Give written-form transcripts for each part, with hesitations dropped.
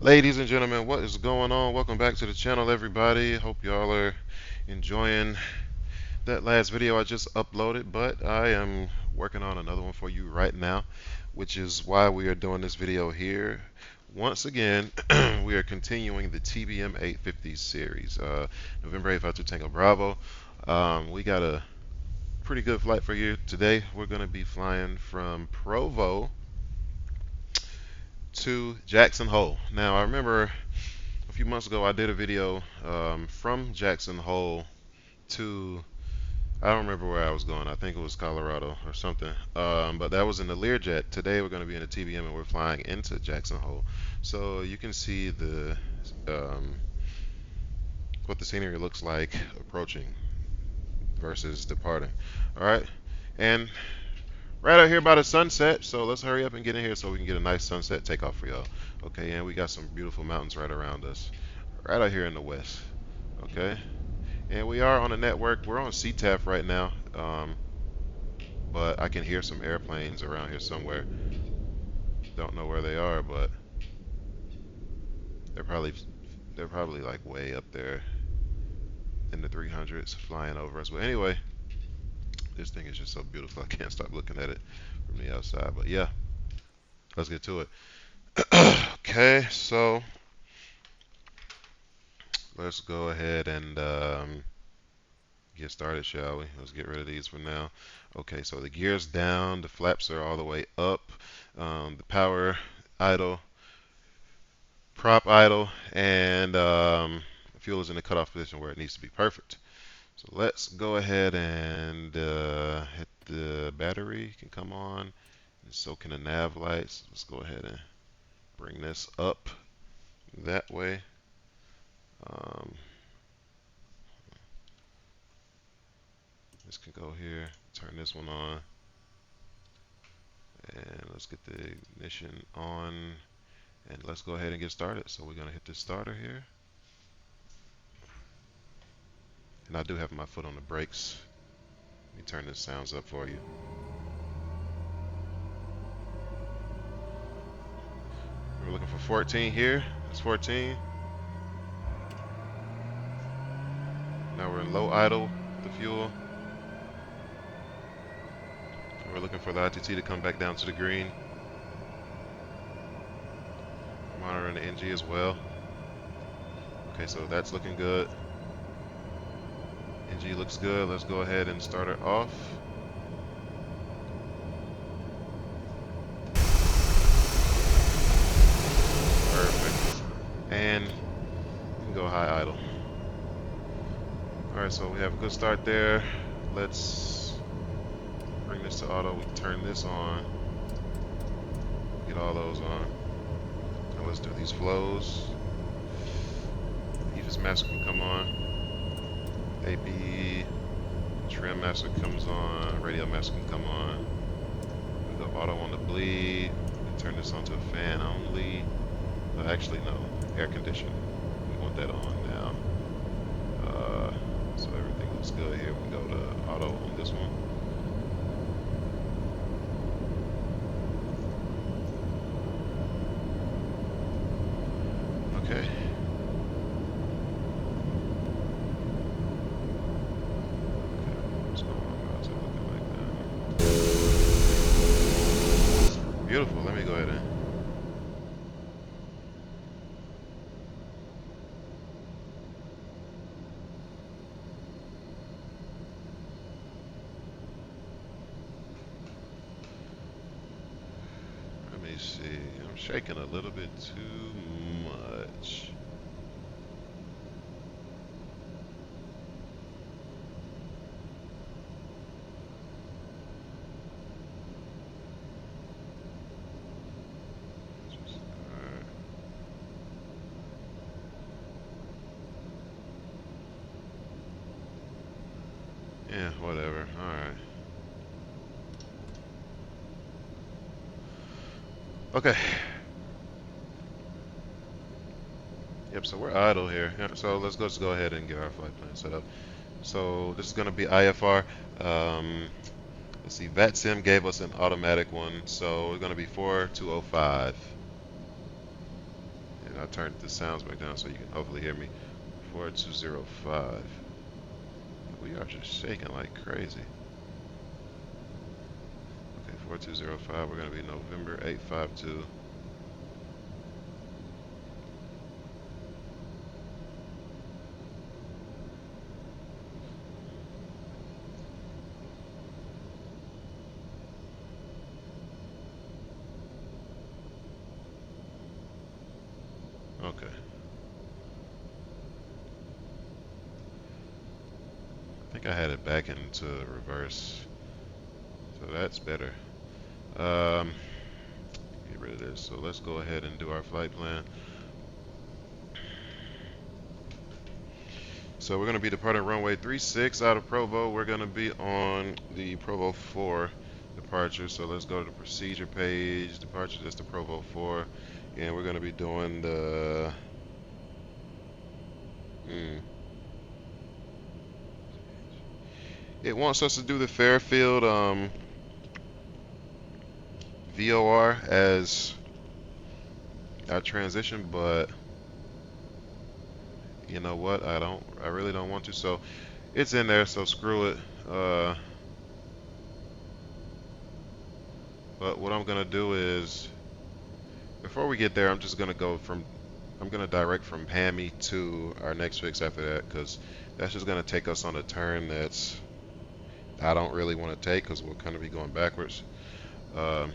Ladies and gentlemen, what is going on? Welcome back to the channel, everybody. Hope y'all are enjoying that last video I just uploaded, but I am working on another one for you right now, which is why we are doing this video here. Once again, we are continuing the TBM-850 series. November 8th after Tango Bravo. We got a pretty good flight for you today. We're going to be flying from Provo to Jackson Hole. Now, I remember a few months ago I did a video from Jackson Hole to, I don't remember where I was going. I think it was Colorado or something. But that was in the Learjet. Today we're going to be in the TBM and we're flying into Jackson Hole. So you can see the what the scenery looks like approaching versus departing. All right, and right out here by the sunset. So let's hurry up and get in here so we can get a nice sunset takeoff for y'all. Okay, and we got some beautiful mountains right around us, right out here in the west. Okay. And we are on a network. We're on CTAF right now, but I can hear some airplanes around here somewhere. Don't know where they are, but they're probably they're probably like way up there in the 300s flying over us. But anyway, this thing is just so beautiful. I can't stop looking at it from the outside. But yeah, let's get to it. Okay, so let's go ahead and get started, shall we? Let's get rid of these for now. Okay, so the gear's down, the flaps are all the way up, the power idle, prop idle, and fuel is in the cutoff position where it needs to be perfect. So let's go ahead and hit the battery. Can come on, and so can the nav lights. Let's go ahead and bring this up that way. Um, this can go here. Turn this one on. And let's get the ignition on, and let's go ahead and get started. So we're going to hit the starter here. And I do have my foot on the brakes. Let me turn the sounds up for you. We're looking for 14 here. That's 14. Now we're in low idle, the fuel. We're looking for the ITT to come back down to the green. Monitoring the NG as well. Okay, so that's looking good. NG looks good. Let's go ahead and start her off. Perfect. And we can go high idle. Alright, so we have a good start there. Let's bring this to auto. We turn this on. Get all those on. Now let's do these flows. Aegis Master can come on. AB Trim Master comes on. Radio Master can come on. We go auto on the bleed. We turn this on to a fan only. Actually, no. Air conditioning. We want that on now. So everything looks good here. We go to auto on this one. Okay. What's going on? How's it looking like that? Beautiful. Let me go ahead and. Let me see. I'm shaking a little bit too much. Yeah, whatever. Alright. Okay. Yep, so we're idle here. Yeah, so let's go ahead and get our flight plan set up. So this is going to be IFR. Let's see, VATSIM gave us an automatic one, so we're going to be 4205. And I turned the sounds back down so you can hopefully hear me. 4205. We are just shaking like crazy. Okay, 4205. We're gonna be November 852. Okay. I think I had it back into reverse, so that's better. Um, get rid of this. So let's go ahead and do our flight plan. So we're going to be departing runway 36 out of Provo. We're going to be on the Provo 4 departure. So let's go to the procedure page. Departure, that's the Provo 4. And we're going to be doing the... It wants us to do the Fairfield VOR as our transition, but you know what? I really don't want to. So it's in there, so screw it. But what I'm gonna do is, before we get there, I'm gonna direct from Hammy to our next fix after that, because that's just gonna take us on a turn that's I don't really want to take, because we'll kind of be going backwards. Um,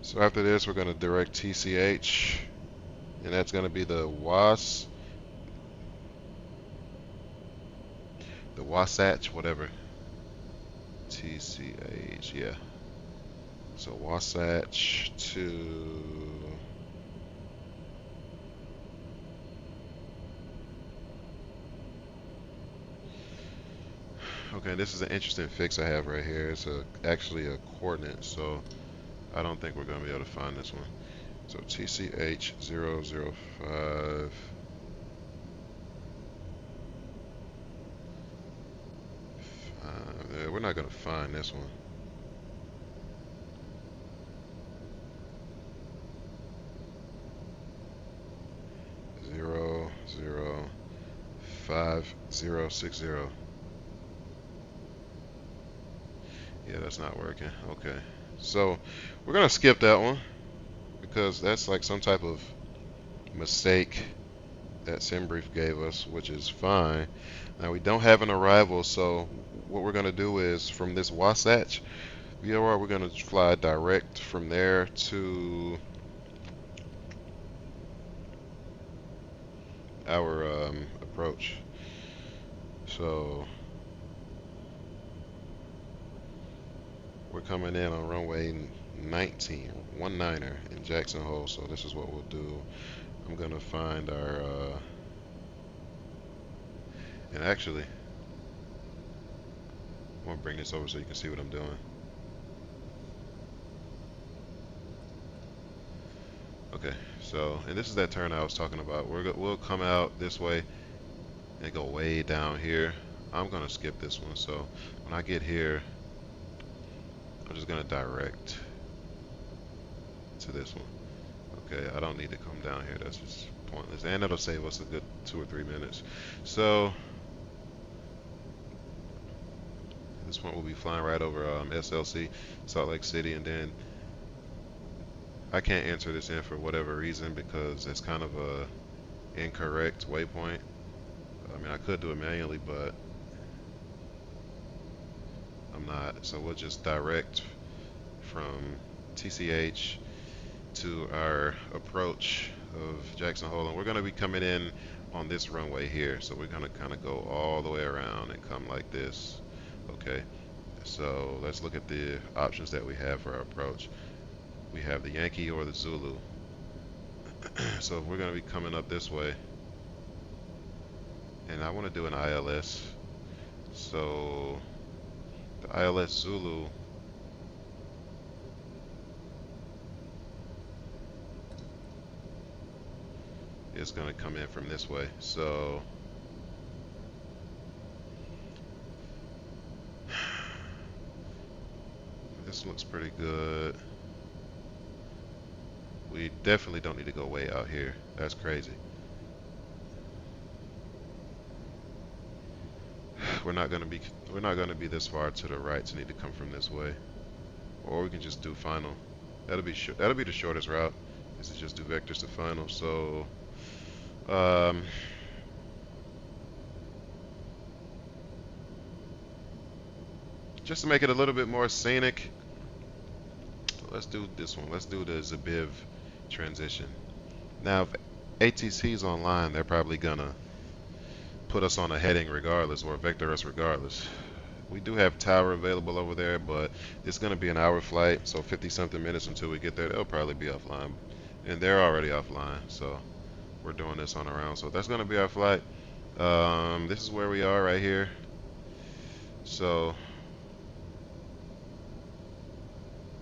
so after this, we're gonna direct TCH, and that's gonna be the Wasatch, whatever. TCH, yeah. So Wasatch to... Okay, this is an interesting fix I have right here. It's actually a coordinate, so I don't think we're going to be able to find this one. So TCH 005. We're not going to find this one. Zero, zero, 5060. Yeah, that's not working. Okay. So we're going to skip that one because that's like some type of mistake that SimBrief gave us, which is fine. Now we don't have an arrival, so what we're going to do is from this Wasatch VOR, we're going to fly direct from there to our approach. So we're coming in on runway 19, 19er in Jackson Hole. So this is what we'll do. I'm going to find our, and actually, I'm going to bring this over so you can see what I'm doing. Okay, so, and this is that turn I was talking about. We'll come out this way and go way down here. I'm going to skip this one. So when I get here, I'm just going to direct to this one. Okay, I don't need to come down here. That's just pointless. And it'll save us a good 2 or 3 minutes. So at this point, we'll be flying right over SLC, Salt Lake City, and then I can't enter this in for whatever reason because it's kind of a incorrect waypoint. I mean, I could do it manually, but I'm not. So we'll just direct from TCH to our approach of Jackson Hole, and we're going to be coming in on this runway here. So we're going to kind of go all the way around and come like this. Okay, so let's look at the options that we have for our approach. We have the Yankee or the Zulu. So we're going to be coming up this way, and I want to do an ILS. So the ILS Zulu is going to come in from this way. So this looks pretty good. definitely don't need to go way out here. That's crazy. We're not gonna be we're not gonna be this far to the right to need to come from this way. Or we can just do final. That'll be the shortest route. Is to just do vectors to final. So um, just to make it a little bit more scenic, let's do this one. Let's do the Zabiv transition. Now, if ATC's online, they're probably gonna put us on a heading regardless, or vector us regardless. We do have tower available over there, but it's gonna be an hour flight, so 50 something minutes until we get there. They'll probably be offline, and they're already offline, so we're doing this on our own. So that's gonna be our flight. This is where we are right here. So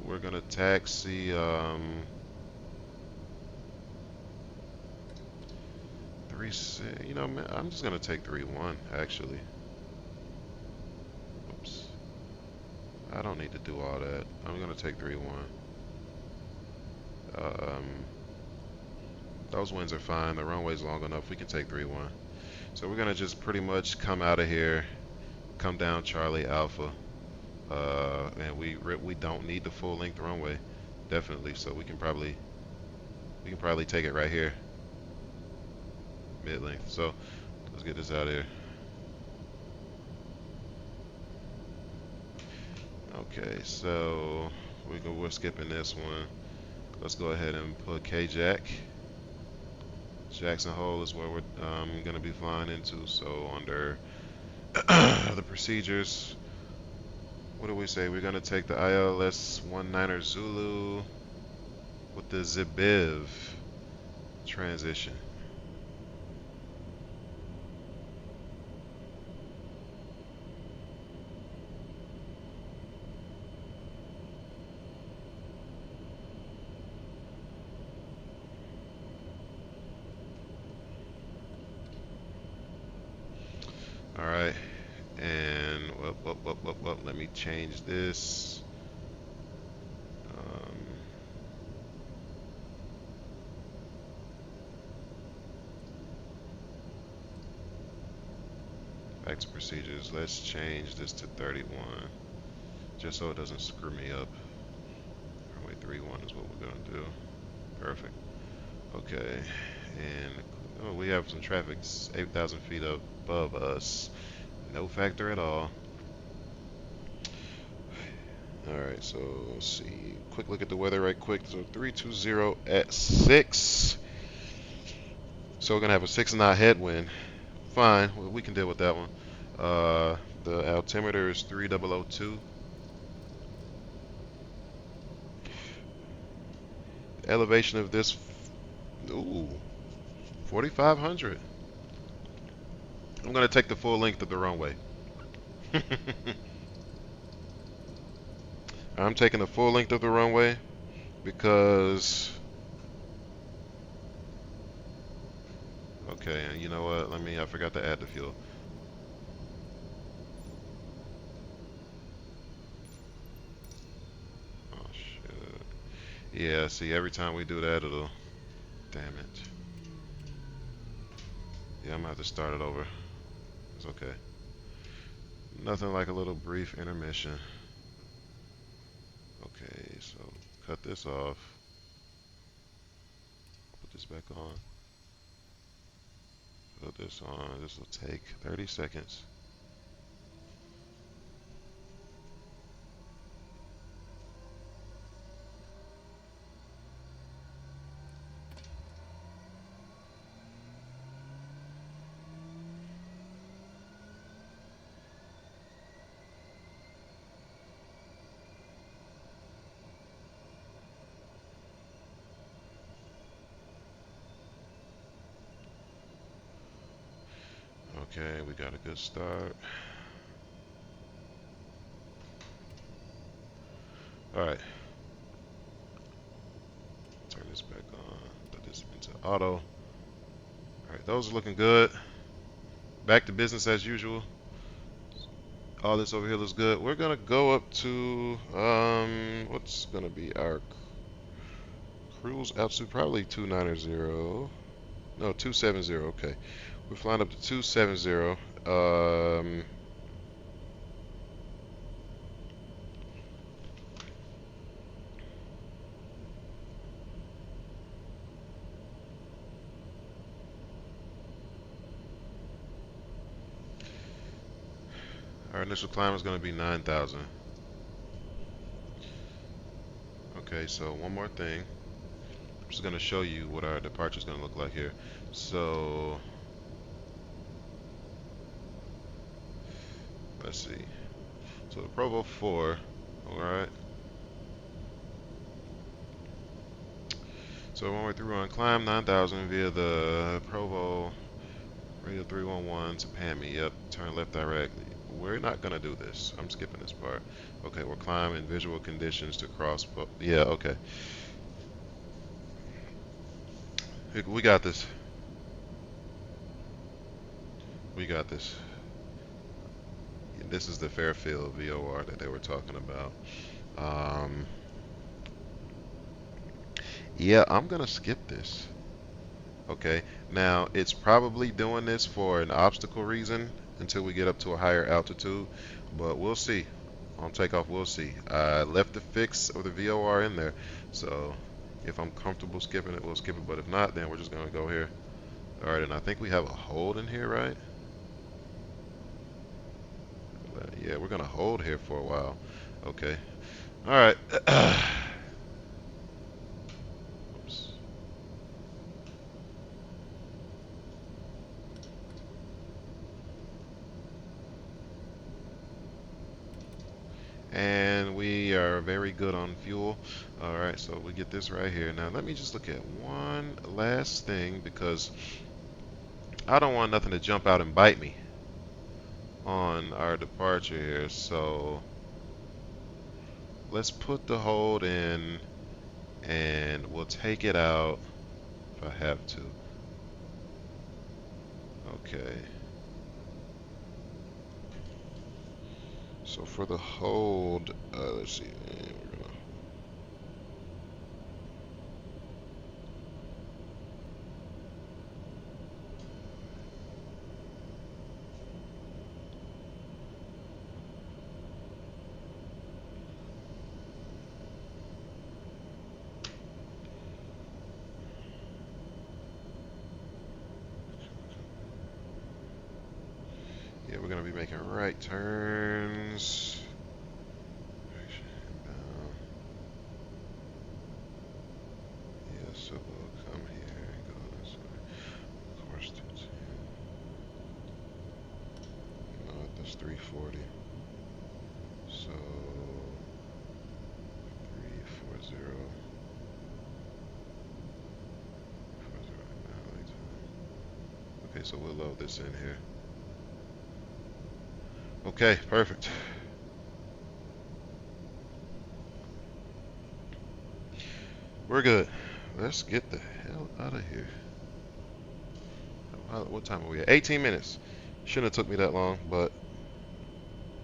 we're gonna taxi. You know, man, I'm just gonna take 3-1 actually. Oops. I don't need to do all that. I'm gonna take 3-1. Um, those winds are fine. The runway's long enough. We can take 3-1. So we're gonna just pretty much come out of here, come down Charlie Alpha, and we don't need the full length runway, definitely. So we can probably take it right here, mid length. So let's get this out of here. Okay, so we're skipping this one. Let's go ahead and put K-Jack. Jackson Hole is where we're gonna be flying into. So under the procedures, what do we say? We're gonna take the ILS 19er Zulu with the Zabiv transition. All right, and let me change this. Um, Back to procedures. Let's change this to 31, just so it doesn't screw me up. Runway 31 is what we're gonna do. Perfect. Okay, and we have some traffic 8,000 feet above us. No factor at all. Alright, so let's see. Quick look at the weather right quick. So 320 at 6. So we're going to have a 6 knot headwind. Fine, we can deal with that one. The altimeter is 3002. The elevation of this, ooh, 4,500. I'm going to take the full length of the runway. I'm taking the full length of the runway because, okay, and you know what? I forgot to add the fuel. Oh, shit. Yeah, see, every time we do that, it'll, damn it. Yeah, I'm gonna have to start it over. It's okay. Nothing like a little brief intermission. Okay, so cut this off. Put this back on. Put this on. This will take 30 seconds. Okay, we got a good start. Alright. Turn this back on. Put this into auto. Alright, those are looking good. Back to business as usual. All this over here looks good. We're gonna go up to what's gonna be our Cruise altitude probably 290. No, 270. Okay, we're flying up to 270. Our initial climb is going to be 9,000. Okay, so one more thing. I'm just going to show you what our departure is going to look like here. So let's see. So the Provo 4, all right. So when we're through on climb 9,000 via the Provo radio 311 to Pammy. Yep, turn left directly. We're not gonna do this. I'm skipping this part. Okay, we're climbing visual conditions to cross. Yeah, okay. We got this. We got this. This is the Fairfield VOR that they were talking about. Um, yeah, I'm gonna skip this. Okay, now it's probably doing this for an obstacle reason until we get up to a higher altitude, but we'll see. On takeoff, we'll see. I left the fix of the VOR in there, so if I'm comfortable skipping it, we'll skip it, but if not, then we're just gonna go here. Alright, and I think we have a hold in here, right? Yeah, we're gonna hold here for a while. Okay. Alright. Oops. And we are very good on fuel. Alright, so we get this right here. Now let me just look at one last thing because I don't want nothing to jump out and bite me on our departure here. So let's put the hold in and we'll take it out if I have to. Okay. So for the hold, let's see. We're gonna yeah, we're gonna be making right turns. Yeah, so we'll come here and go this way. Course 210. No, that's 340. So 340. 40 Okay, so we'll load this in here. Okay, perfect. We're good. Let's get the hell out of here. What time are we at? 18 minutes. Shouldn't have took me that long, but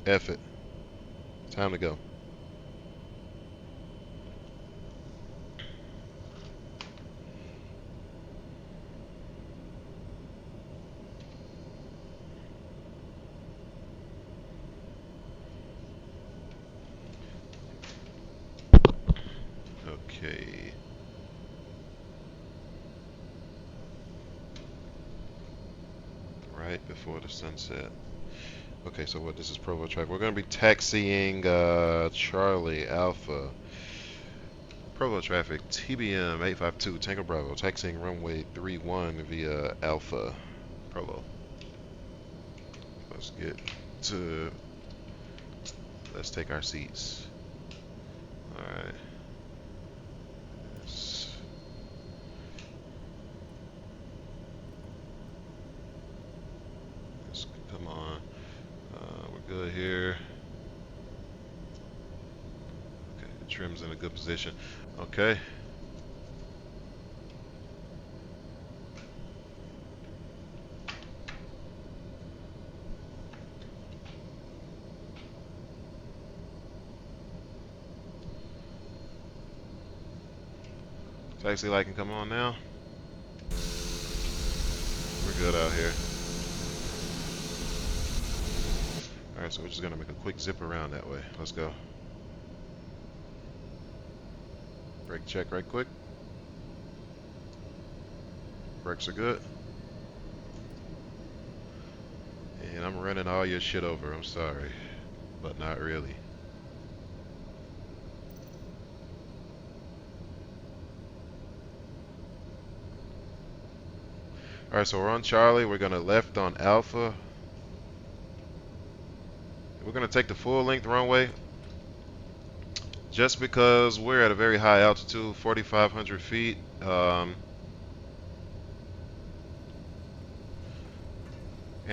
F it. Time to go. Okay. Right before the sunset. Okay, so what? This is Provo traffic. We're going to be taxiing Charlie Alpha. Provo traffic, TBM-850, Tango Bravo, taxiing runway 31 via Alpha, Provo. Let's get to, let's take our seats. Alright. Let's come on. We're good here. Okay, the trim's in a good position. Okay. Taxi light can come on now. We're good out here. Alright, so we're just gonna make a quick zip around that way. Let's go. Brake check right quick. Brakes are good. And I'm running all your shit over, I'm sorry. But not really. Alright, so we're on Charlie. We're gonna left on Alpha. We're gonna take the full length runway. Just because we're at a very high altitude, 4,500 feet. And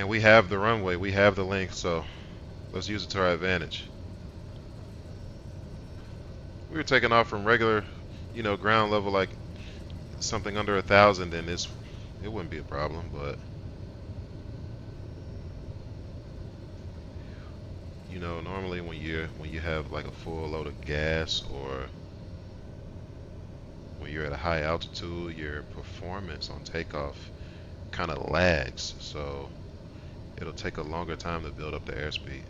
we have the runway, we have the length, so let's use it to our advantage. We were taking off from regular, ground level, like something under 1,000, and it wouldn't be a problem, but normally when you have like a full load of gas, or when you're at a high altitude, your performance on takeoff kind of lags, so it'll take a longer time to build up the airspeed.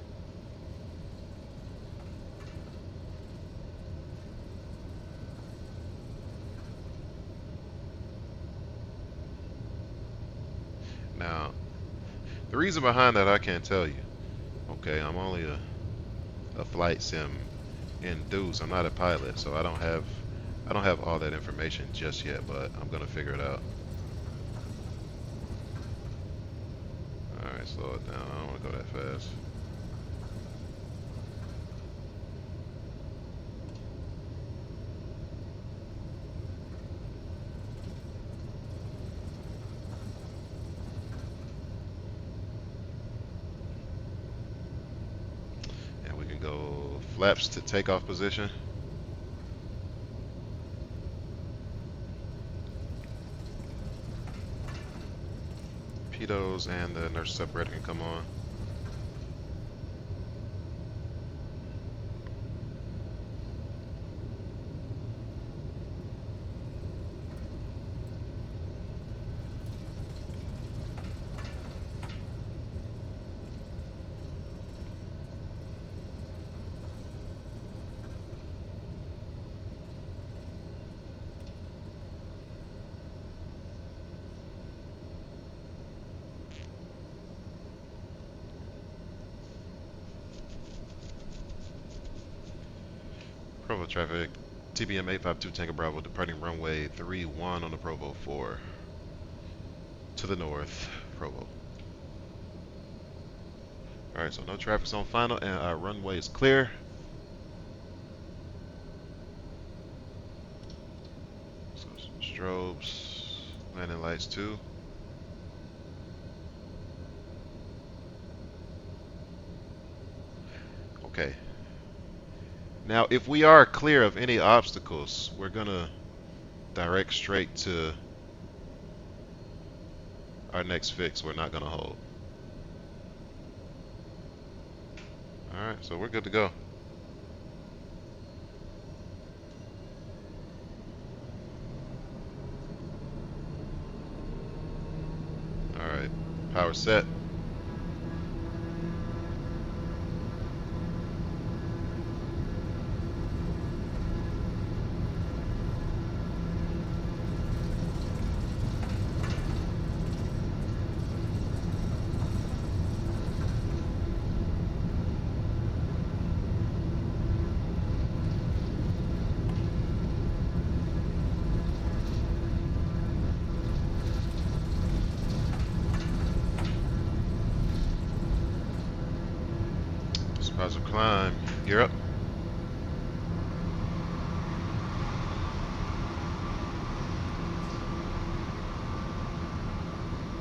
Now, the reason behind that I can't tell you. Okay, I'm only a flight sim induced. I'm not a pilot, so I don't have all that information just yet, but I'm gonna figure it out. Alright, slow it down. I don't want to go that fast. And we can go flaps to takeoff position. Pitos and the nurse separator can come on. Provo traffic, TBM-850 Tango Bravo departing runway 31 on the Provo 4. To the north, Provo. Alright, so no traffic's on final and our runway is clear. So strobes, landing lights too. Okay. Now, if we are clear of any obstacles, we're gonna direct straight to our next fix. We're not gonna hold. Alright, so we're good to go. Alright, power set. Positive climb. Gear up.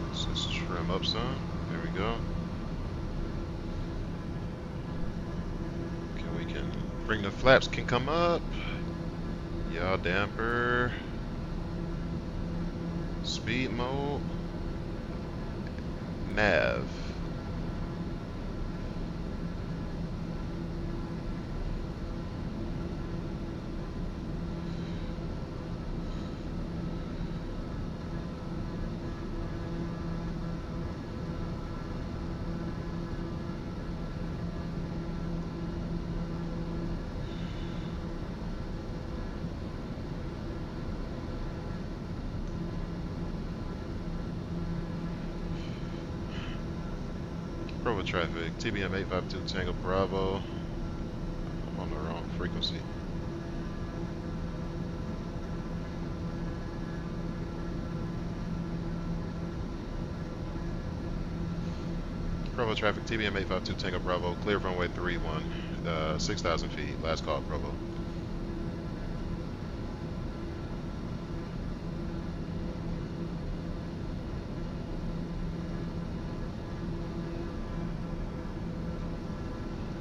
Let's just trim up some. There we go. Okay, we can bring the flaps can come up. Yaw damper. Speed mode. Nav. Provo traffic, TBM-850 Tango Bravo. I'm on the wrong frequency. Provo traffic, TBM-852 Tango Bravo, clear runway 31, 6,000 feet. Last call, Provo.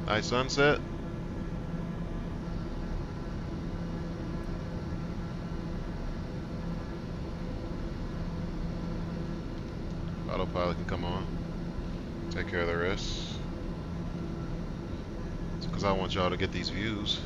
Nice sunset. Autopilot can come on. Take care of the rest. It's because I want y'all to get these views.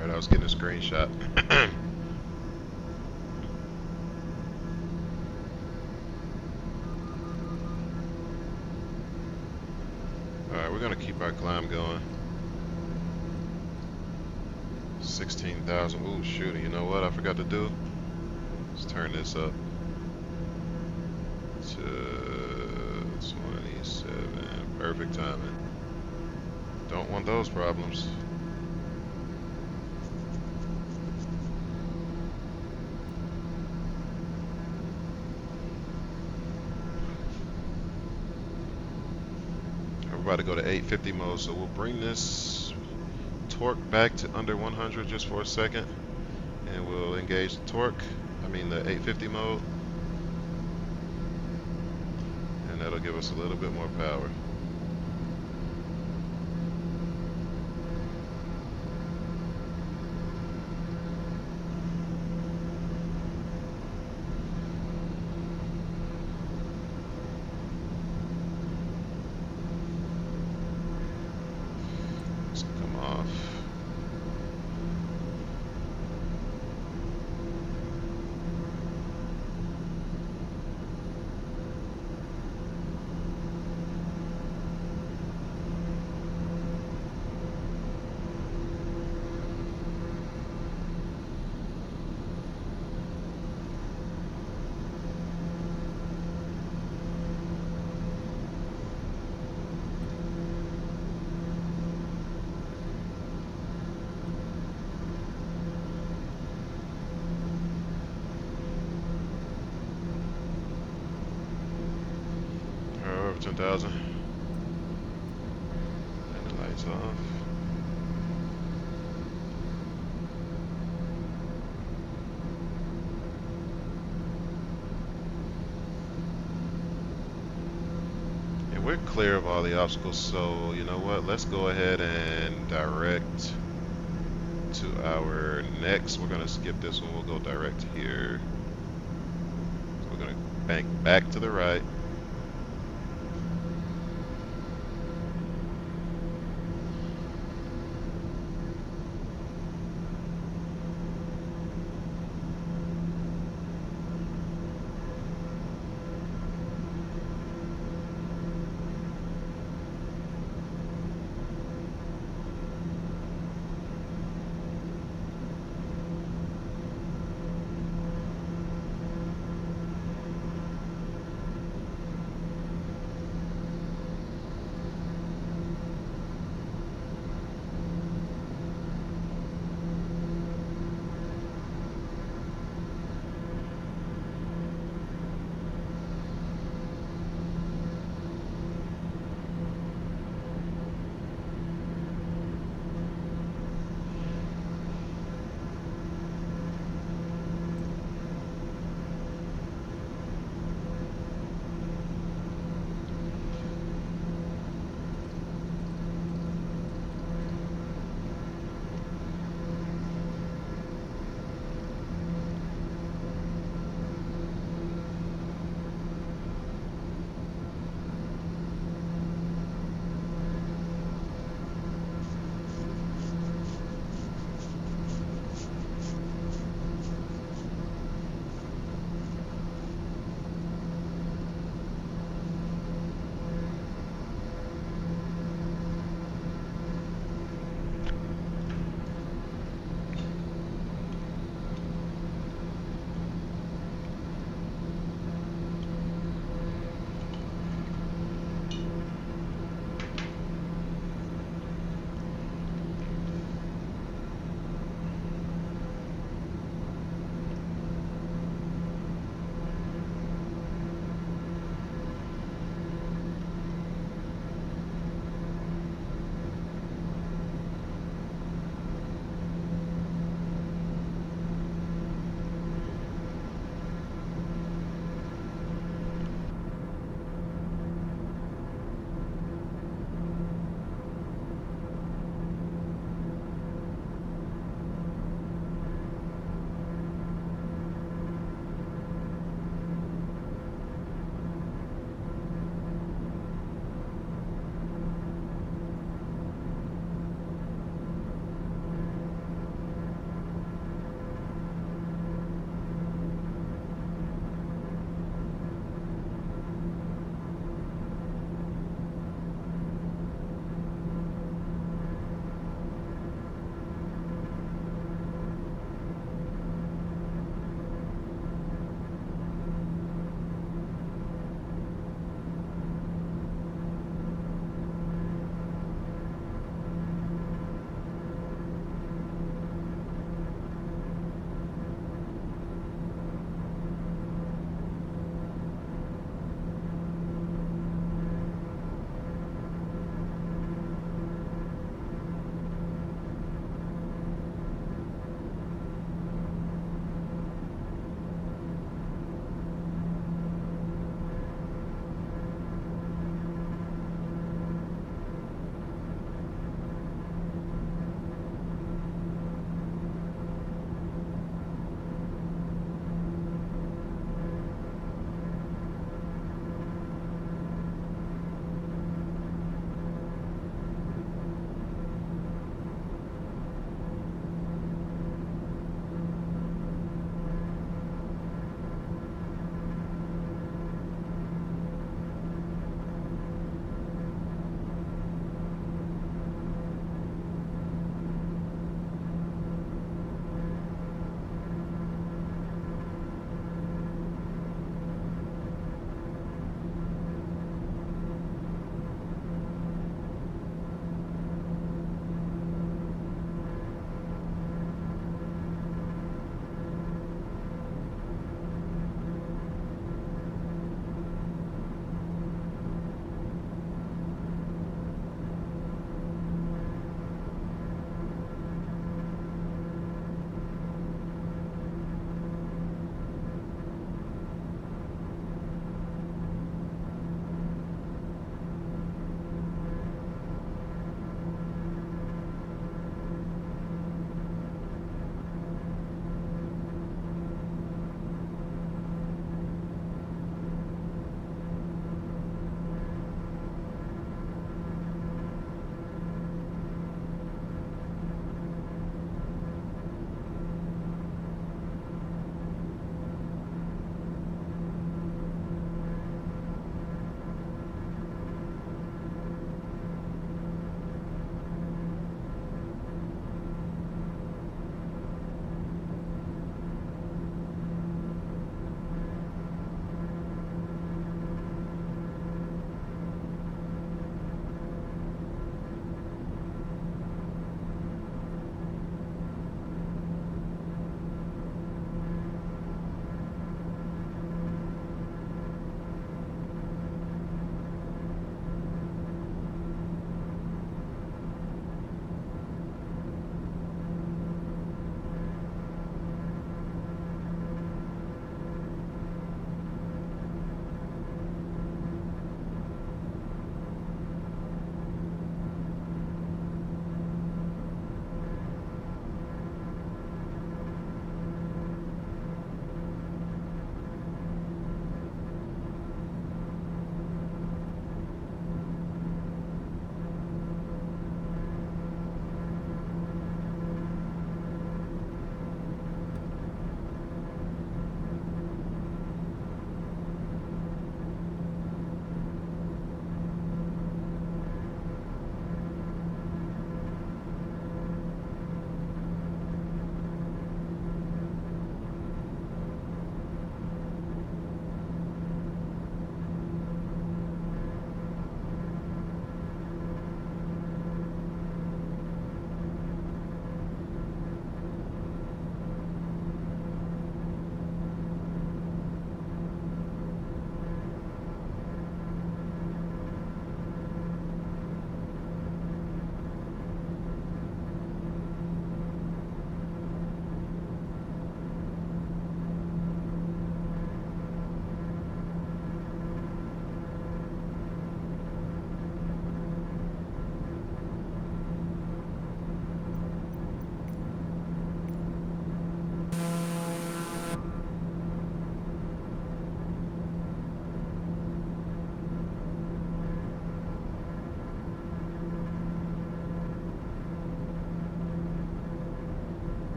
Alright, I was getting a screenshot. Alright, we're gonna keep our climb going. 16,000. Ooh, shoot. You know what I forgot to do? Let's turn this up to 27. Perfect timing. Don't want those problems. We're about to go to 850 mode, so we'll bring this torque back to under 100 just for a second, and we'll engage the torque. I mean the 850 mode, and that'll give us a little bit more power. Let's come off. Over 10,000. And the lights off. And we're clear of all the obstacles, so you know what? Let's go ahead and direct to our next. We're gonna skip this one. We'll go direct here. So we're gonna bank back to the right.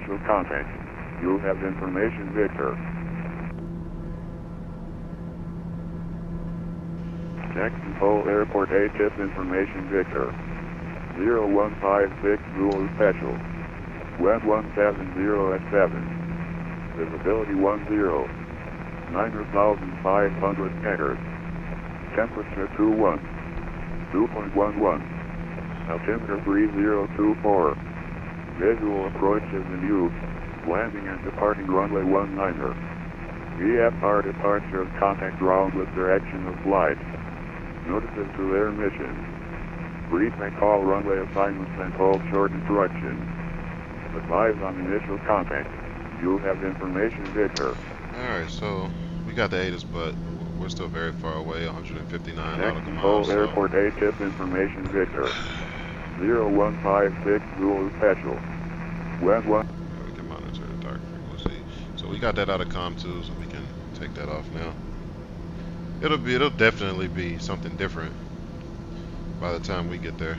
initial contact. You have information, Victor. Jackson Hole Airport ATIP information, Victor. 0156 Zulu Special. Wind 170 at 7. Visibility 10. 9,500 meters. Temperature 21. 2.11. Altimeter 3024. Visual approach is in use. Landing and departing runway 19er. VFR departure contact ground with direction of flight. Notices to their mission. Brief and call runway assignments and hold short instructions. Advise on initial contact. You have information, Victor. Alright, so we got the ATIS, but we're still very far away, 159 nautical Jackson miles. Hole Airport ATIP information, Victor. 0156 Zulu Special. Wind 1. We can monitor the dark frequency. So we got that out of COM 2, so we can take that off now. It'll definitely be something different by the time we get there.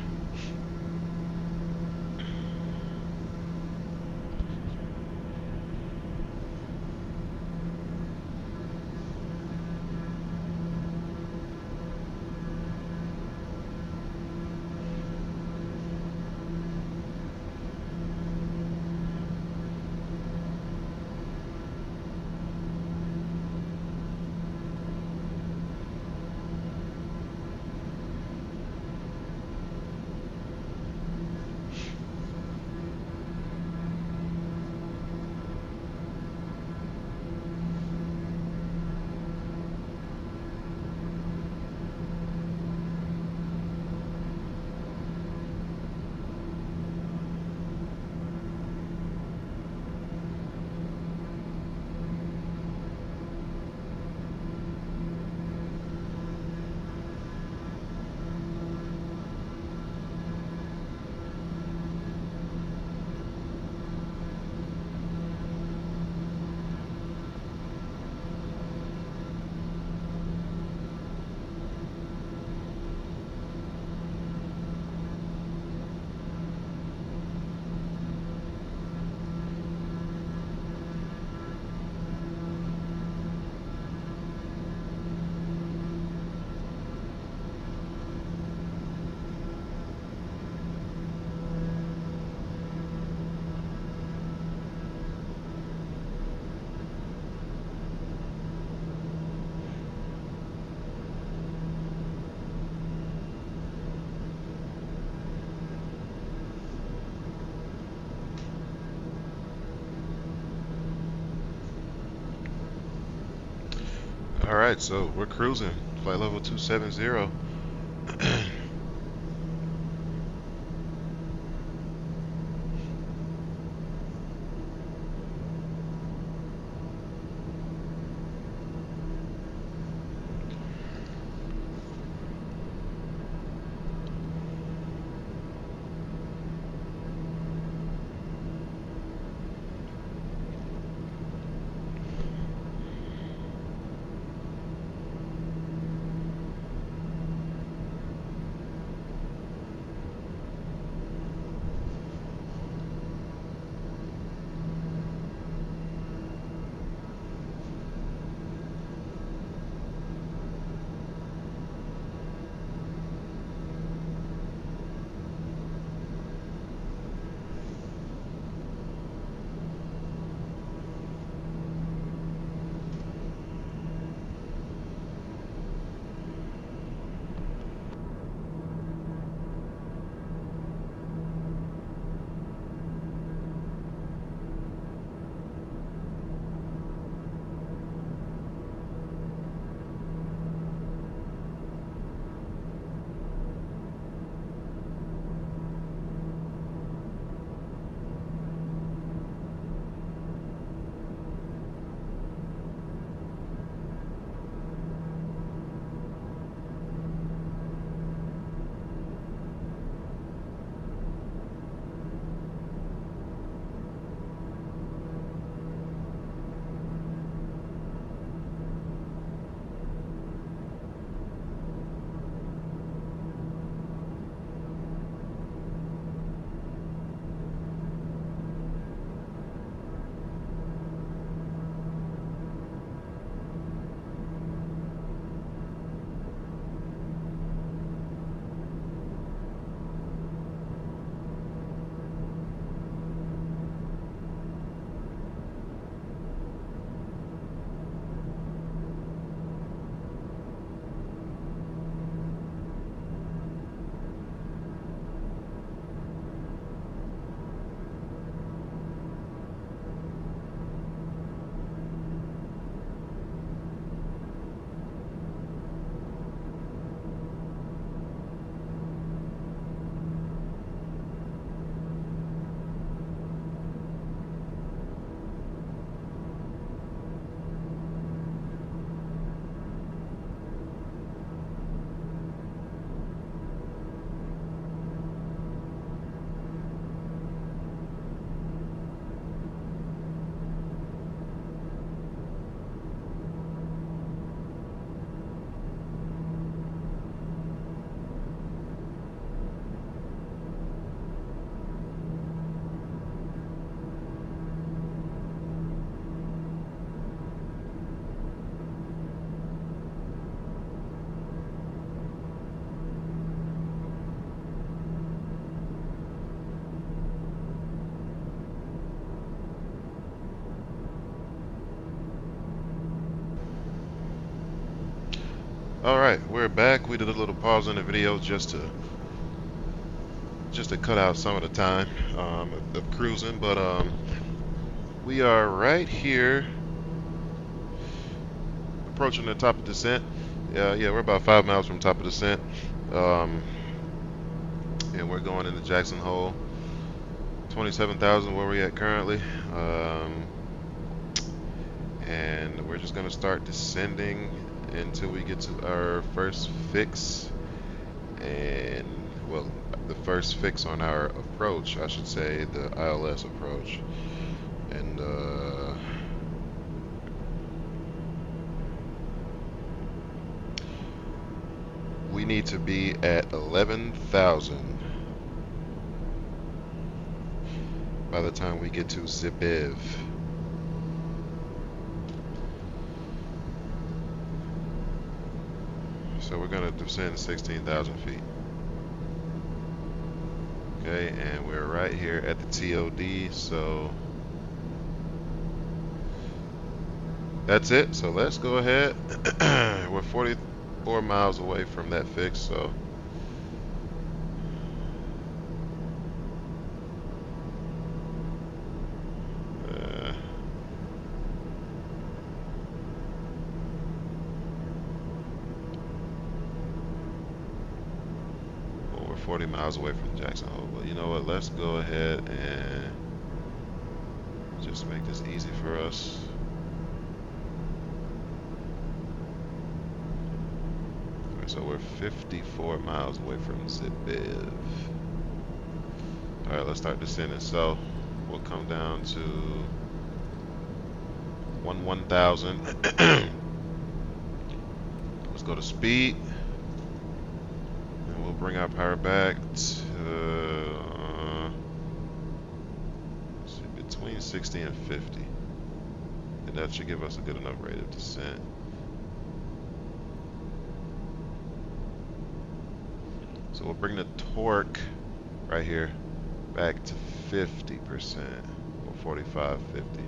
Alright, so we're cruising. Flight level 270. All right, we're back. We did a little pause in the video just to cut out some of the time of cruising, but we are right here approaching the top of descent. Yeah, we're about 5 miles from top of descent, um, and we're going into Jackson Hole. 27,000 where we at currently, and we're just gonna start descending until we get to our first fix, and well, the first fix on our approach, I should say, the ILS approach, and we need to be at 11,000 by the time we get to Zibiv. So we're gonna descend 16,000 feet. Okay, and we're right here at the TOD, so that's it. So let's go ahead. We're 44 miles away from that fix, so uh, well, we're 40 miles away from Jackson Hole. But you know what? Let's go ahead and just make this easy for us. So we're 54 miles away from Zibiv. All right, let's start descending. So we'll come down to 1,000. Let's go to speed, and we'll bring our power back to between 60 and 50, and that should give us a good enough rate of descent. So we'll bring the torque right here back to 50%, or 45, 50.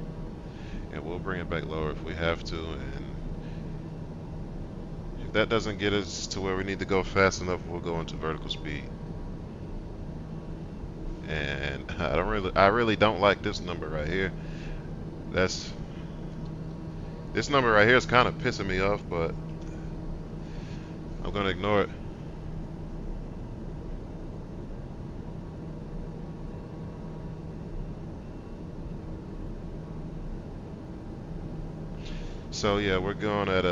And we'll bring it back lower if we have to. And if that doesn't get us to where we need to go fast enough, we'll go into vertical speed. And I really don't like this number right here. This number right here is kind of pissing me off, but I'm gonna ignore it. So yeah, we're going at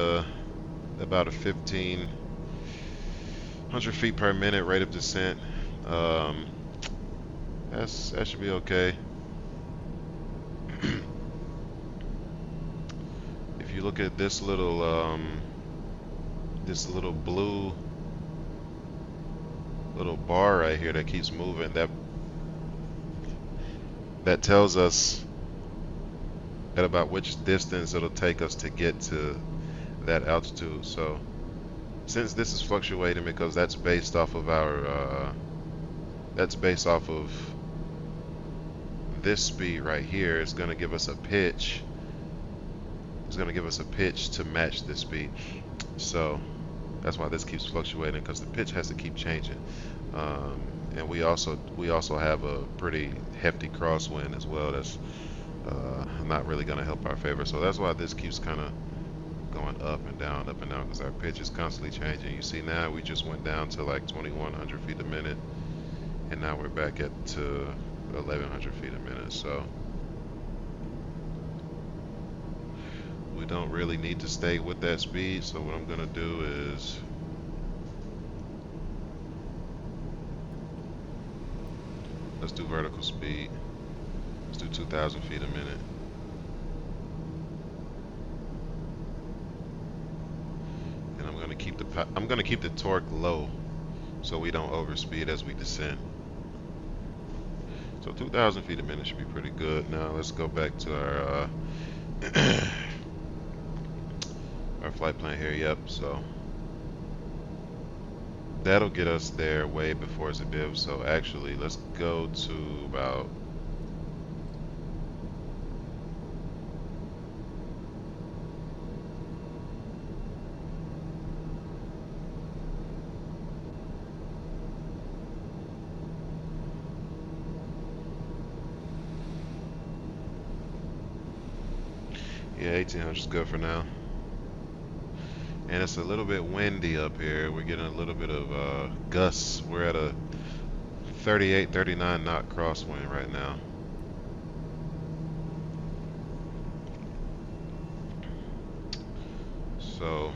about a 1,500 feet per minute rate of descent. That should be okay. If you look at this little blue little bar right here that keeps moving, that tells us at about which distance it'll take us to get to that altitude. So since this is fluctuating because that's based off of this speed right here, it's going to give us a pitch. It's going to give us a pitch to match this speed. So that's why this keeps fluctuating, because the pitch has to keep changing. And we also have a pretty hefty crosswind as well. That's not really going to help our favor. So that's why this keeps kind of going up and down, because our pitch is constantly changing. You see now we just went down to like 2,100 feet a minute, and now we're back at to 1,100 feet a minute. So we don't really need to stay with that speed. So what I'm gonna do is let's do vertical speed. Let's do 2,000 feet a minute. And I'm gonna keep the torque low so we don't overspeed as we descend. So 2,000 feet a minute should be pretty good. Now let's go back to our our flight plan here. Yep. So that'll get us there way before Zibiv. So actually, let's go to about Yeah, 1800 is good for now. And it's a little bit windy up here. We're getting a little bit of gusts. We're at a 38, 39 knot crosswind right now. So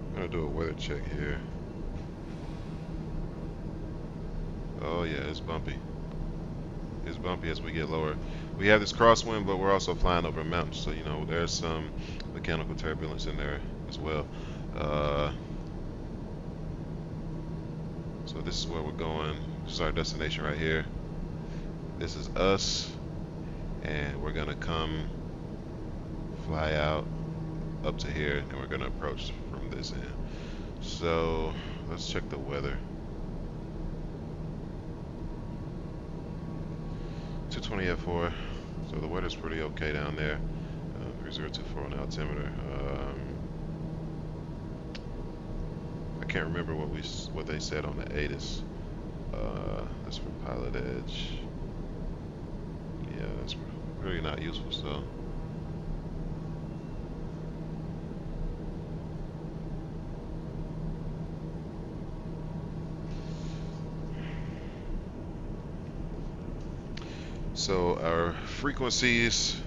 I'm gonna do a weather check here. Oh yeah, it's bumpy. It's bumpy as we get lower. We have this crosswind, but we're also flying over mountains, so you know there's some mechanical turbulence in there as well. Uh, so this is where we're going. This is our destination right here. This is us, and we're gonna come fly out up to here, and we're gonna approach from this end. So let's check the weather. 220 at 4. So the weather's pretty okay down there. 3024 on the altimeter. I can't remember what they said on the ATIS. That's for Pilot Edge. Yeah, that's really not useful stuff. So our frequencies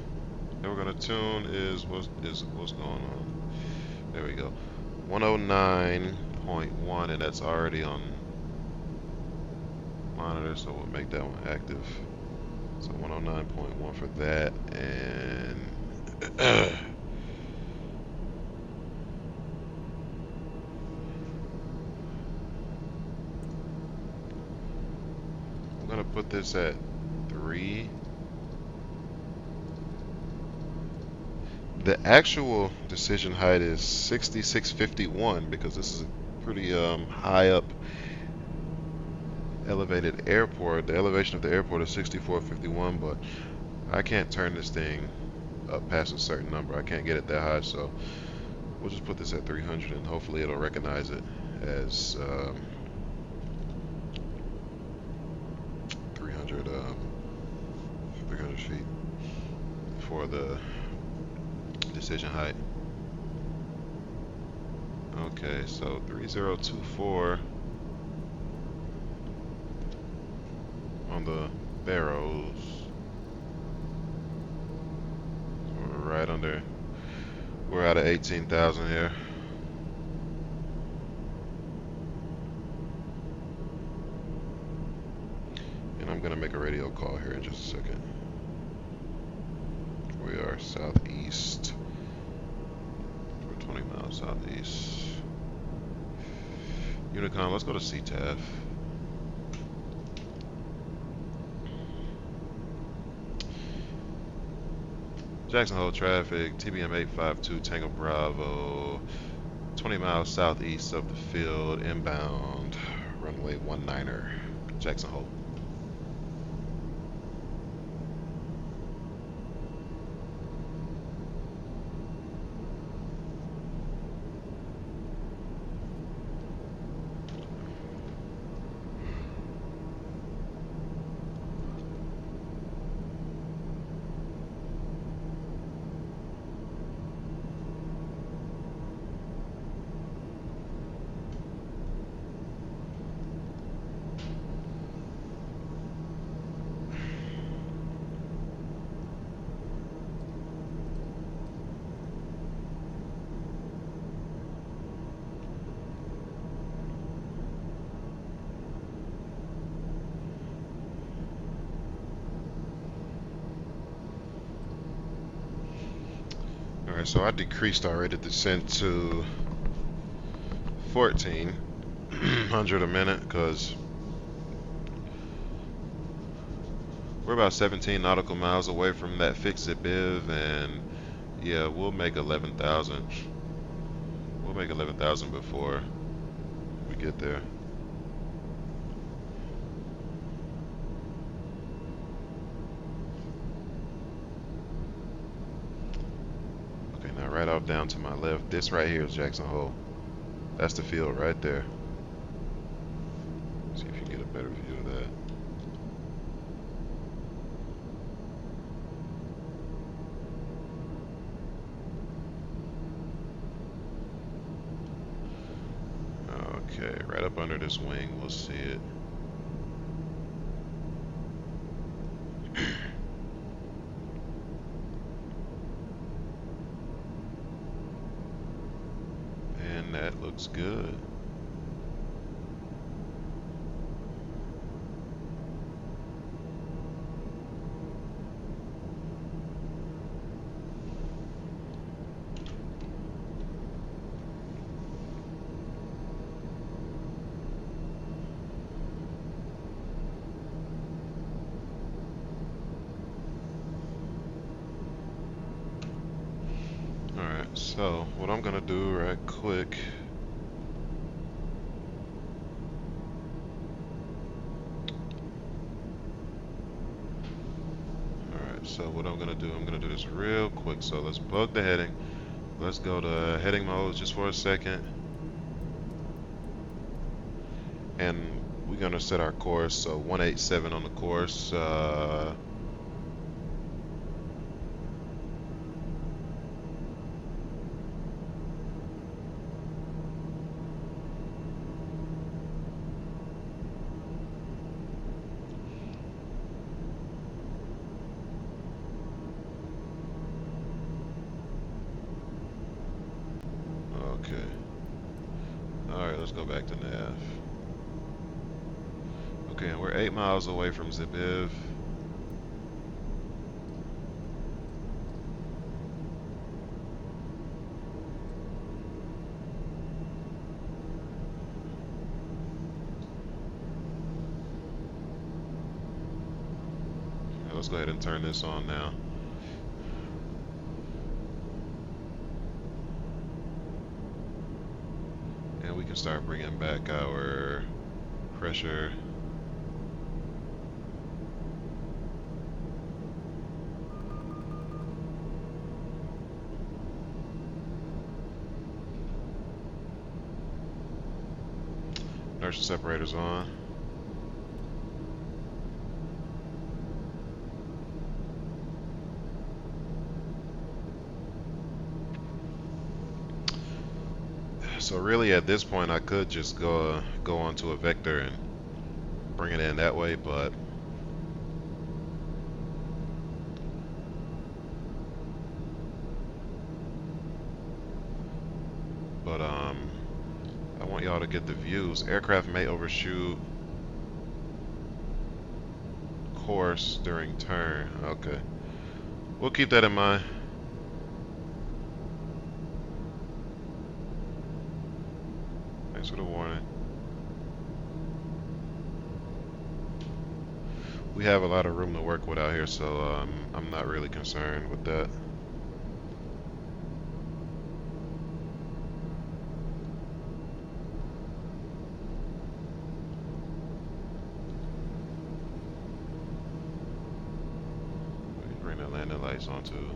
that we're gonna tune is what's going on. There we go. 109.1, and that's already on monitor, so we'll make that one active. So 109.1 for that, and I'm gonna put this at 3. The actual decision height is 6651 because this is a pretty high up elevated airport. The elevation of the airport is 6451, but I can't turn this thing up past a certain number. I can't get it that high, so we'll just put this at 300 and hopefully it'll recognize it as 300 300 feet for the decision height. Okay, so 3024 on the barrows. So we're right under. We're out of 18,000 here. And I'm gonna make a radio call here in just a second. We are southeast. We're 20 miles southeast. Unicom, let's go to CTAF. Jackson Hole traffic, TBM-850 Tango Bravo, 20 miles southeast of the field, inbound, runway 19er, Jackson Hole. Alright, so I decreased our rate of descent to 1400 a minute because we're about 17 nautical miles away from that fix-it biv, and yeah, we'll make 11,000. We'll make 11,000 before we get there. Okay, now right off down to my left, this right here is Jackson Hole. That's the field right there. See if you can get a better view of that. Okay, right up under this wing, we'll see it. And that looks good. Alright, so what I'm gonna do right quick. Alright, so what I'm gonna do this real quick. So let's bug the heading. Let's go to heading mode just for a second. And we're gonna set our course. So 187 on the course. Okay. Alright, let's go back to nav. Okay, and we're 8 miles away from Zibiv. Let's go ahead and turn this on now. And we can start bringing back our pressure. Inertial separators on. So really, at this point, I could just go onto a vector and bring it in that way, but I want y'all to get the views. Aircraft may overshoot course during turn. Okay, we'll keep that in mind. Thanks for the warning. We have a lot of room to work with out here, so I'm not really concerned with that. Bring the landing lights on too.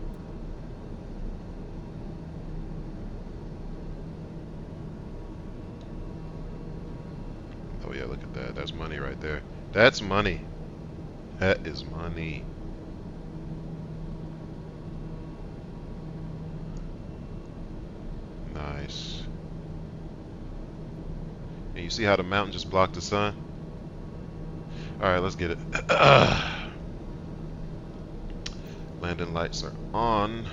Oh yeah, look at that. That's money right there. That's money. That is money. Nice. And you see how the mountain just blocked the sun? Alright, let's get it. Landing lights are on.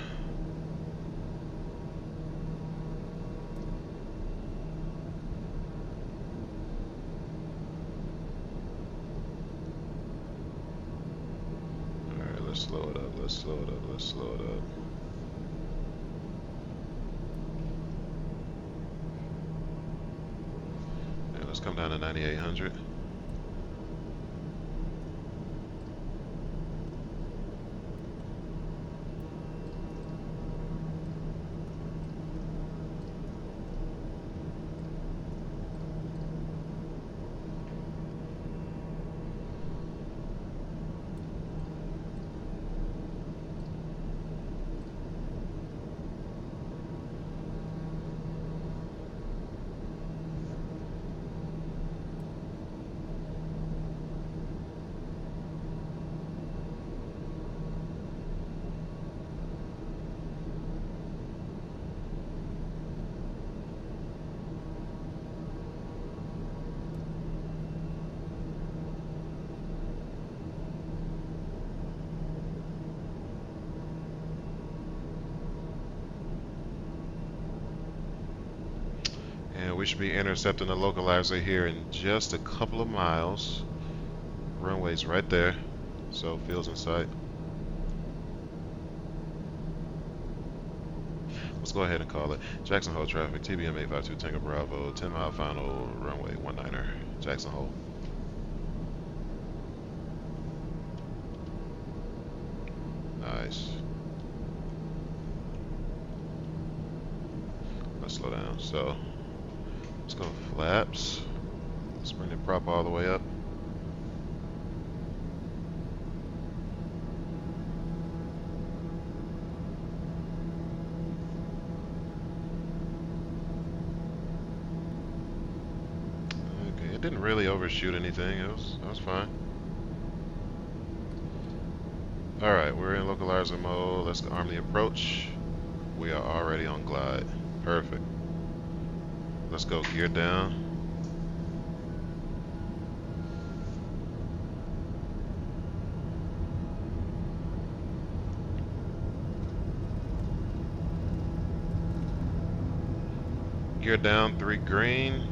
Alright, let's slow it up, let's slow it up, let's slow it up. And let's come down to 9,800. And we should be intercepting the localizer here in just a couple of miles. Runway's right there, so field's in sight. Let's go ahead and call it. Jackson Hole traffic, TBM-850 Tango Bravo, 10 mile final, runway 19er, Jackson Hole. Nice. Let's slow down. So, let's go flaps. Let's bring the prop all the way up. Okay, it didn't really overshoot anything. It was fine. Alright, we're in localizer mode. Let's arm the approach. We are already on glide. Perfect. Let's go gear down. Gear down, 3 green.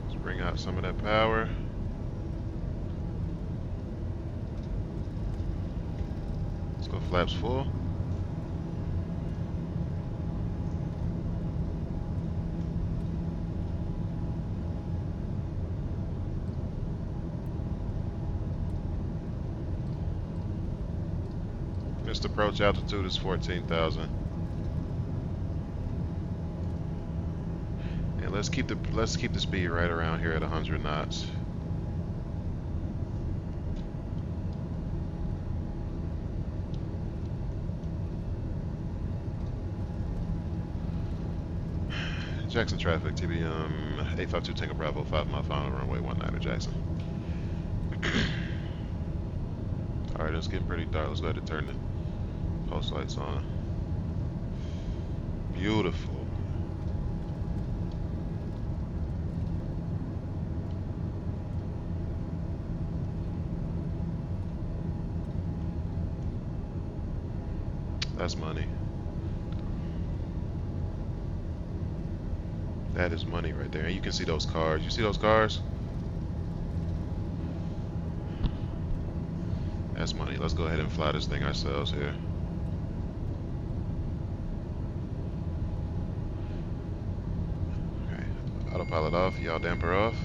Let's bring out some of that power. Let's go flaps full. Missed approach altitude is 14,000. And let's keep the speed right around here at 100 knots. Jackson traffic, TBM-852 Tango Bravo, 5 mile final, runway 19er, Jackson. Alright, it's getting pretty dark. Let's go ahead and turn the post lights on. Beautiful. That's money. That is money right there. And you can see those cars. You see those cars? That's money. Let's go ahead and fly this thing ourselves here. Okay. Autopilot off. Yaw damper off.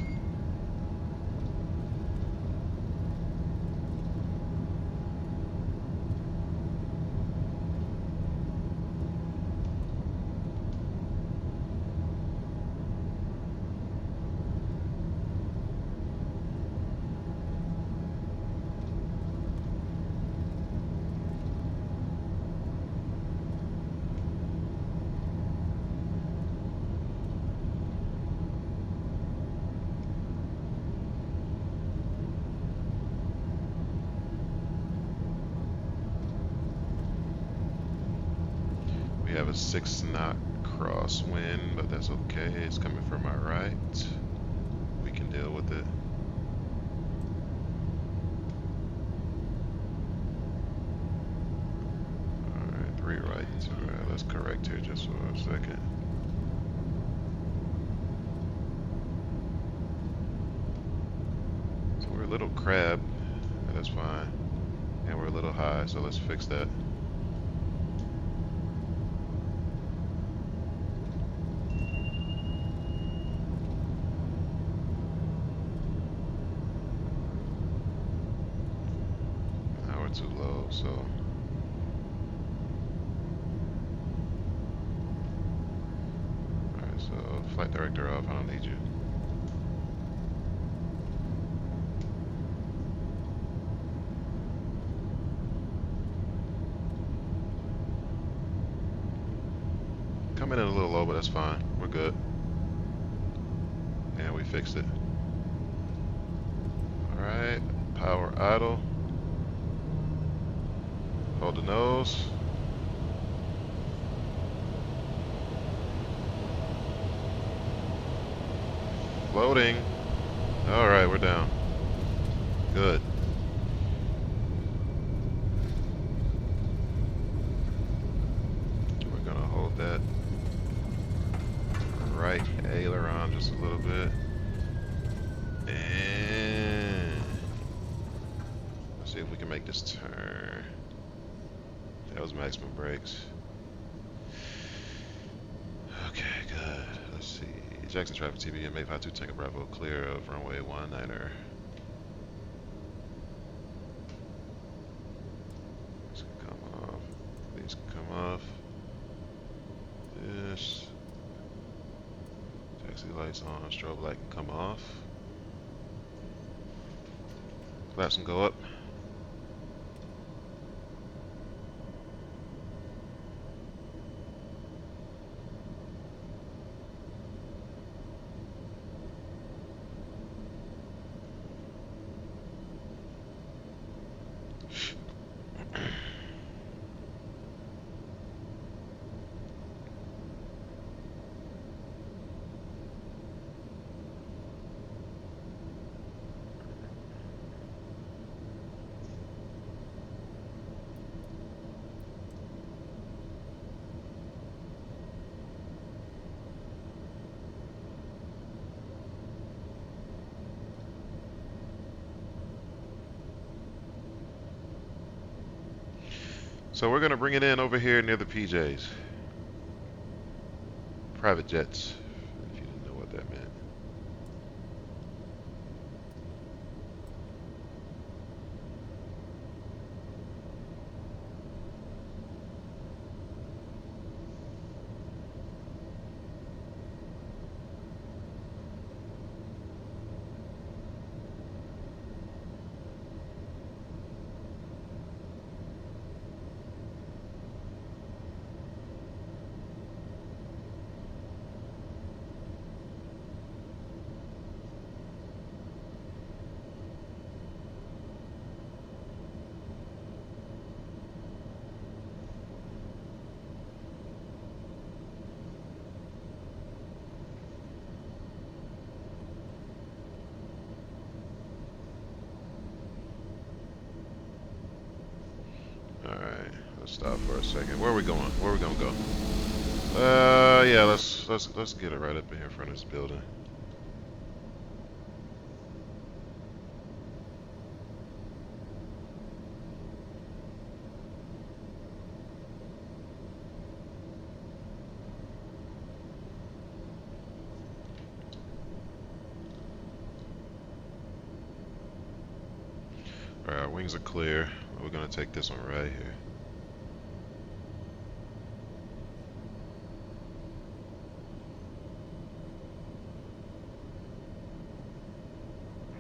We have a 6 knot crosswind, but that's okay. It's coming from our right. We can deal with it. Alright, 3 right. Alright, let's correct here just for a second. So we're a little crab, but that's fine. And we're a little high, so let's fix that. Too low, so alright, so flight director off, I don't need you. Coming in a little low, but that's fine. We're good. And we fixed it. Alright, power idle. Hold the nose. Floating. Alright, we're down. Good. tailor on just a little bit. And let's see if we can make this turn. That was maximum brakes. Okay, good. Let's see. Jackson traffic TBM-850 Tango Bravo clear of runway 19er. This can come off. These can come off. This. Taxi lights on. Strobe light can come off. Flaps can go up. So we're gonna bring it in over here near the PJs. Private jets, if you didn't know what that meant. Alright, let's stop for a second. Where are we going? Where are we gonna go? Yeah, let's get it right up in here in front of this building. Alright, our wings are clear. We're gonna take this one right here.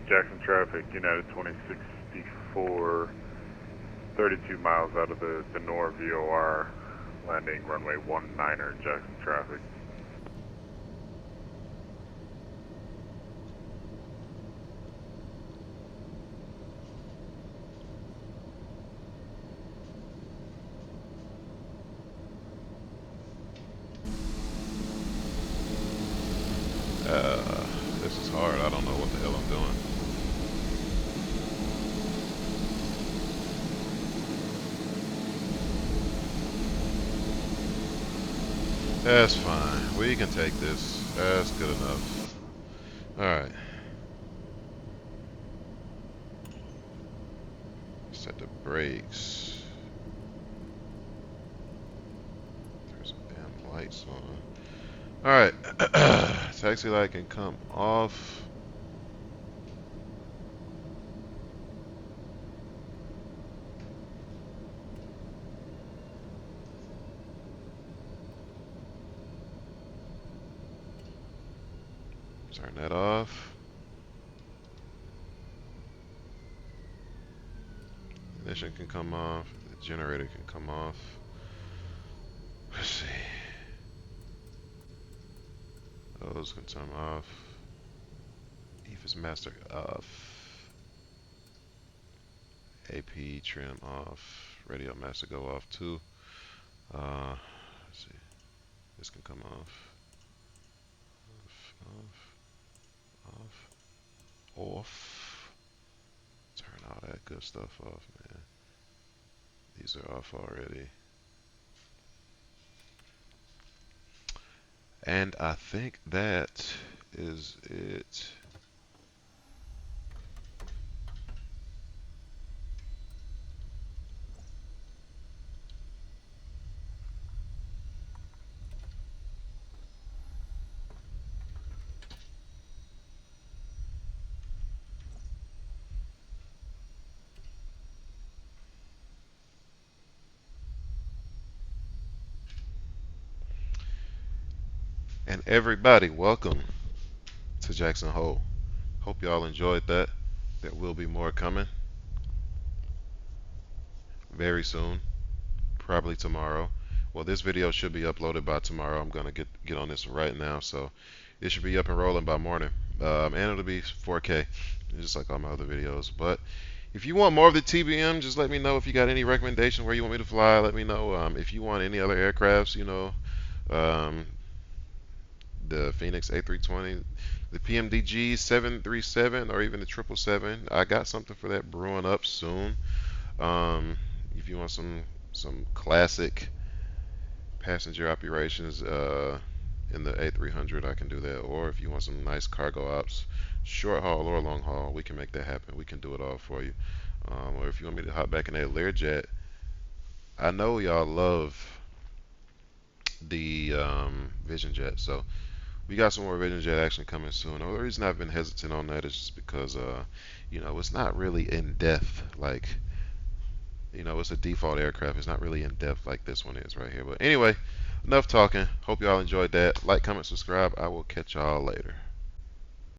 Jackson traffic, United 2064, 32 miles out of the Nor VOR, landing runway 19er, Jackson traffic. This is hard. I don't know what the hell I'm doing. That's fine. We can take this. That's good enough. Alright. Set the brakes. Turn some damn lights on. Alright. Taxi light can come off. Turn that off. Ignition can come off. The generator can come off. Let's see. Those can turn off. EFIS master off. AP trim off. Radio master go off too. Let's see. This can come off. Off. Off. Off. Turn all that good stuff off, man. These are off already. And I think that is it. And everybody, welcome to Jackson Hole. Hope y'all enjoyed that. There will be more coming very soon, probably tomorrow. Well, this video should be uploaded by tomorrow. I'm gonna get on this right now, so it should be up and rolling by morning. And it'll be 4K, just like all my other videos. But if you want more of the TBM, just let me know. If you got any recommendation where you want me to fly, let me know. If you want any other aircrafts, um, the Phoenix A320, the PMDG 737, or even the 777. I got something for that brewing up soon. Um, if you want some classic passenger operations in the A300, I can do that. Or if you want some nice cargo ops, short haul or long haul, we can make that happen. We can do it all for you. Or if you want me to hop back in that Learjet, I know y'all love the Vision Jet, so we got some more Vision Jet action coming soon. The reason I've been hesitant on that is just because, it's not really in depth. Like, it's a default aircraft. It's not really in depth like this one is right here. But anyway, enough talking. Hope y'all enjoyed that. Like, comment, subscribe. I will catch y'all later.